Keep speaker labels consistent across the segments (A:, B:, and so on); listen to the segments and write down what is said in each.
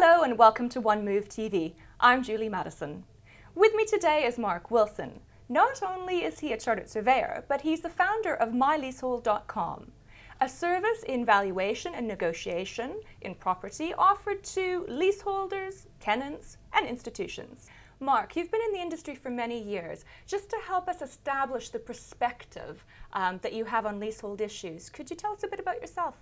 A: Hello and welcome to One Move TV. I'm Julie Madison. With me today is Mark Wilson. Not only is he a chartered surveyor, but he's the founder of Leasehold.com, a service in valuation and negotiation in property offered to leaseholders, tenants, and institutions. Mark, you've been in the industry for many years. Just to help us establish the perspective that you have on leasehold issues, could you tell us a bit about yourself?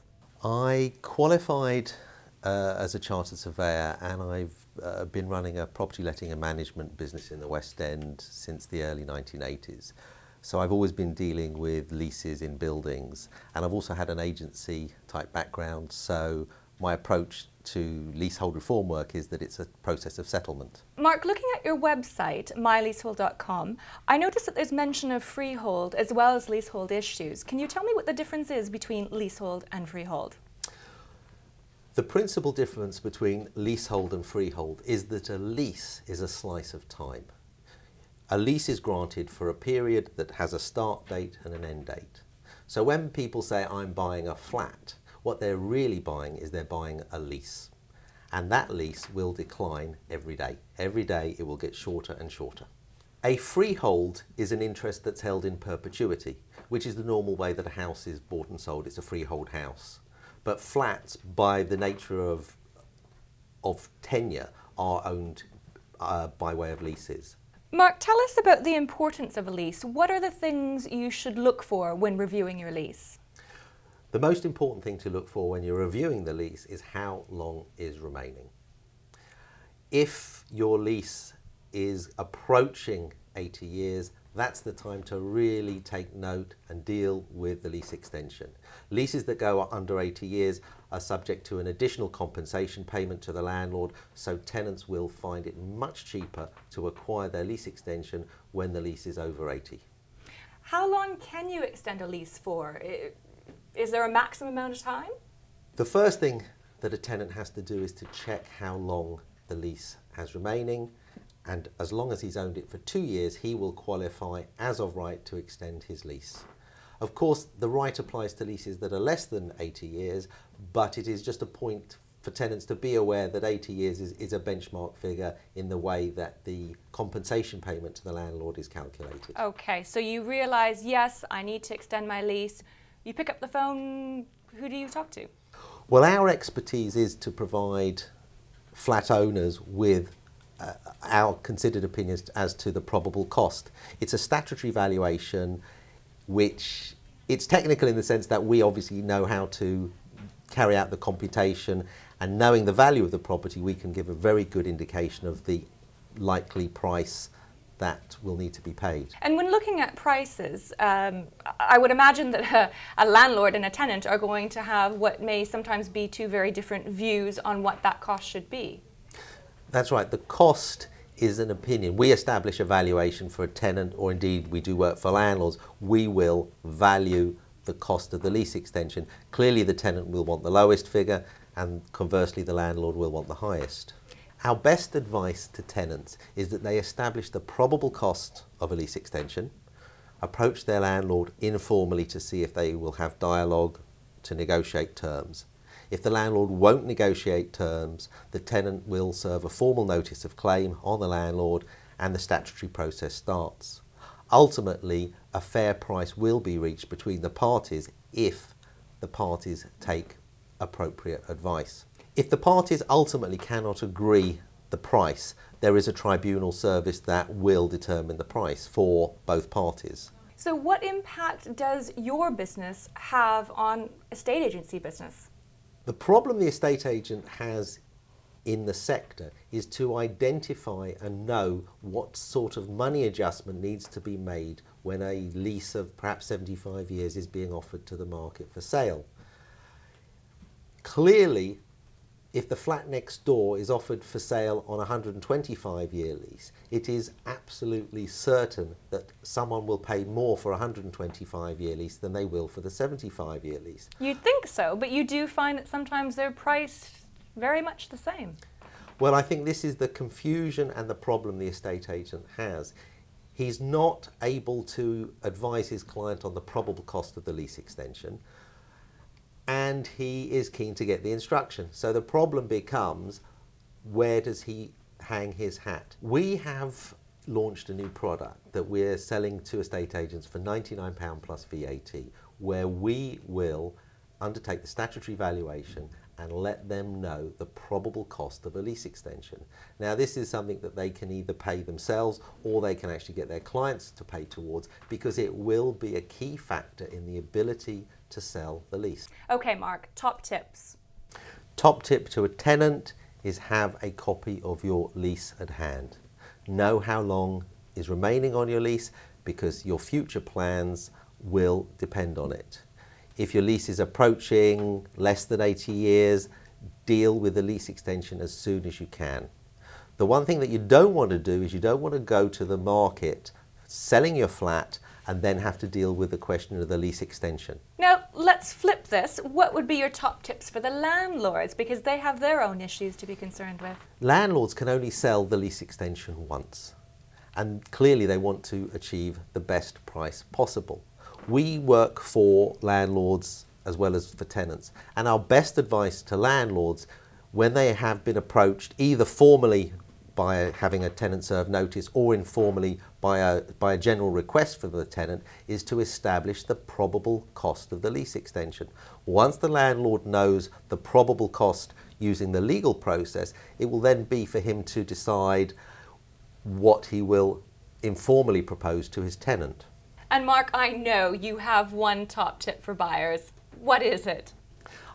B: I qualified as a chartered surveyor, and I've been running a property letting and management business in the West End since the early 1980s. So I've always been dealing with leases in buildings, and I've also had an agency type background, so my approach to leasehold reform work is that it's a process of settlement.
A: Mark, looking at your website, myleasehold.com, I noticed that there's mention of freehold as well as leasehold issues. Can you tell me what the difference is between leasehold and freehold?
B: The principal difference between leasehold and freehold is that a lease is a slice of time. A lease is granted for a period that has a start date and an end date. So when people say I'm buying a flat, what they're really buying is they're buying a lease. And that lease will decline every day. Every day it will get shorter and shorter. A freehold is an interest that's held in perpetuity, which is the normal way that a house is bought and sold. It's a freehold house. But flats, by the nature of tenure, are owned by way of leases.
A: Mark, tell us about the importance of a lease. What are the things you should look for when reviewing your lease?
B: The most important thing to look for when you're reviewing the lease is how long is remaining. If your lease is approaching 80 years, that's the time to really take note and deal with the lease extension. Leases that go under 80 years are subject to an additional compensation payment to the landlord, so tenants will find it much cheaper to acquire their lease extension when the lease is over 80.
A: How long can you extend a lease for? Is there a maximum amount of time?
B: The first thing that a tenant has to do is to check how long the lease has remaining, and as long as he's owned it for 2 years, he will qualify as of right to extend his lease. Of course, the right applies to leases that are less than 80 years, but it is just a point for tenants to be aware that 80 years is a benchmark figure in the way that the compensation payment to the landlord is calculated.
A: Okay, so you realise, yes, I need to extend my lease. You pick up the phone, who do you talk to?
B: Well, our expertise is to provide flat owners with our considered opinions as to the probable cost. It's a statutory valuation, which it's technical in the sense that we obviously know how to carry out the computation, and knowing the value of the property, we can give a very good indication of the likely price that will need to be paid.
A: And when looking at prices, I would imagine that a landlord and a tenant are going to have what may sometimes be two very different views on what that cost should be.
B: That's right. The cost is an opinion. We establish a valuation for a tenant, or indeed we do work for landlords. We will value the cost of the lease extension. Clearly the tenant will want the lowest figure, and conversely the landlord will want the highest. Our best advice to tenants is that they establish the probable cost of a lease extension, approach their landlord informally to see if they will have dialogue to negotiate terms. If the landlord won't negotiate terms, the tenant will serve a formal notice of claim on the landlord and the statutory process starts. Ultimately, a fair price will be reached between the parties if the parties take appropriate advice. If the parties ultimately cannot agree the price, there is a tribunal service that will determine the price for both parties.
A: So what impact does your business have on estate agency business?
B: The problem the estate agent has in the sector is to identify and know what sort of money adjustment needs to be made when a lease of perhaps 75 years is being offered to the market for sale. Clearly, if the flat next door is offered for sale on a 125-year lease, it is absolutely certain that someone will pay more for a 125-year lease than they will for the 75-year lease.
A: You'd think so, but you do find that sometimes they're priced very much the same.
B: Well, I think this is the confusion and the problem the estate agent has. He's not able to advise his client on the probable cost of the lease extension, and he is keen to get the instruction. So the problem becomes, where does he hang his hat? We have launched a new product that we're selling to estate agents for £99 plus VAT, where we will undertake the statutory valuation and let them know the probable cost of a lease extension. Now, this is something that they can either pay themselves or they can actually get their clients to pay towards, because it will be a key factor in the ability to sell the lease.
A: Okay, Mark, top tips.
B: Top tip to a tenant is have a copy of your lease at hand. Know how long is remaining on your lease, because your future plans will depend on it. If your lease is approaching less than 80 years, deal with the lease extension as soon as you can. The one thing that you don't want to do is you don't want to go to the market selling your flat and then have to deal with the question of the lease extension.
A: Now, let's flip this. What would be your top tips for the landlords? Because they have their own issues to be concerned with.
B: Landlords can only sell the lease extension once, and clearly they want to achieve the best price possible. We work for landlords as well as for tenants, and our best advice to landlords when they have been approached either formally by having a tenant serve notice or informally by a general request from the tenant is to establish the probable cost of the lease extension. Once the landlord knows the probable cost using the legal process, it will then be for him to decide what he will informally propose to his tenant.
A: And Mark, I know you have one top tip for buyers. What is it?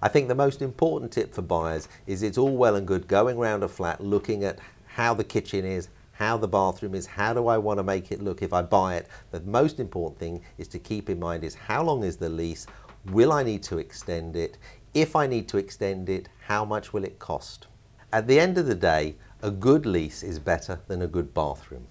B: I think the most important tip for buyers is it's all well and good going around a flat looking at how the kitchen is, how the bathroom is, how do I want to make it look if I buy it. The most important thing is to keep in mind is how long is the lease, will I need to extend it, if I need to extend it, how much will it cost. At the end of the day, a good lease is better than a good bathroom.